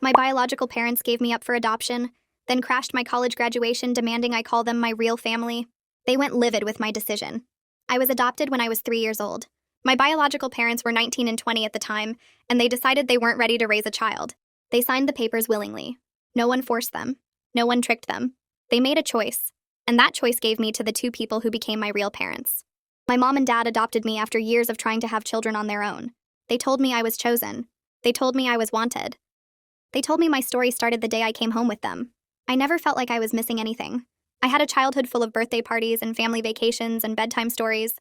My biological parents gave me up for adoption, then crashed my college graduation demanding I call them my real family. They went livid with my decision. I was adopted when I was 3 years old. My biological parents were 19 and 20 at the time, and they decided they weren't ready to raise a child. They signed the papers willingly. No one forced them. No one tricked them. They made a choice, and that choice gave me to the two people who became my real parents. My mom and dad adopted me after years of trying to have children on their own. They told me I was chosen. They told me I was wanted. They told me my story started the day I came home with them. I never felt like I was missing anything. I had a childhood full of birthday parties and family vacations and bedtime stories.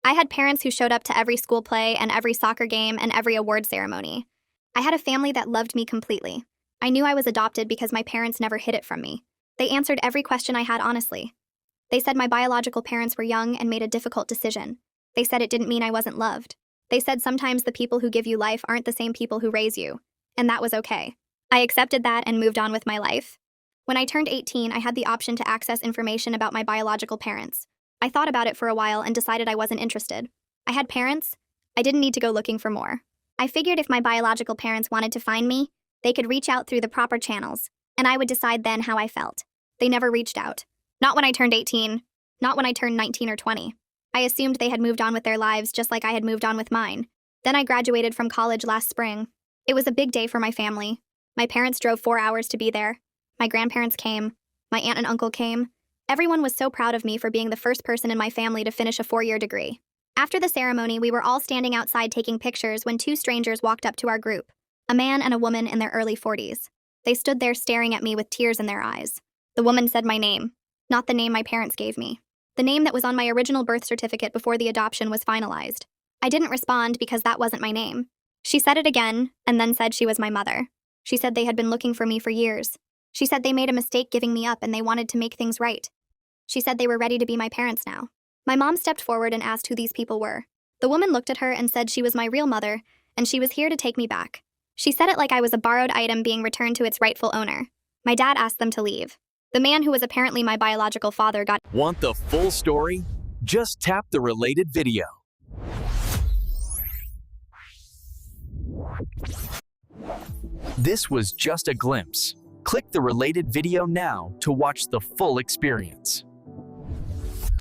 I had parents who showed up to every school play and every soccer game and every award ceremony. I had a family that loved me completely. I knew I was adopted because my parents never hid it from me. They answered every question I had honestly. They said my biological parents were young and made a difficult decision. They said it didn't mean I wasn't loved. They said sometimes the people who give you life aren't the same people who raise you, and that was okay. I accepted that and moved on with my life. When I turned 18, I had the option to access information about my biological parents. I thought about it for a while and decided I wasn't interested. I had parents. I didn't need to go looking for more. I figured if my biological parents wanted to find me, they could reach out through the proper channels, and I would decide then how I felt. They never reached out. Not when I turned 18. Not when I turned 19 or 20. I assumed they had moved on with their lives just like I had moved on with mine. Then I graduated from college last spring. It was a big day for my family. My parents drove 4 hours to be there. My grandparents came. My aunt and uncle came. Everyone was so proud of me for being the first person in my family to finish a 4-year degree. After the ceremony, we were all standing outside taking pictures when two strangers walked up to our group, a man and a woman in their early 40s. They stood there staring at me with tears in their eyes. The woman said my name, not the name my parents gave me. The name that was on my original birth certificate before the adoption was finalized. I didn't respond because that wasn't my name. She said it again, and then said she was my mother. She said they had been looking for me for years. She said they made a mistake giving me up and they wanted to make things right. She said they were ready to be my parents now. My mom stepped forward and asked who these people were. The woman looked at her and said she was my real mother, and she was here to take me back. She said it like I was a borrowed item being returned to its rightful owner. My dad asked them to leave. The man who was apparently my biological father got— Want the full story? Just tap the related video. This was just a glimpse. Click the related video now to watch the full experience.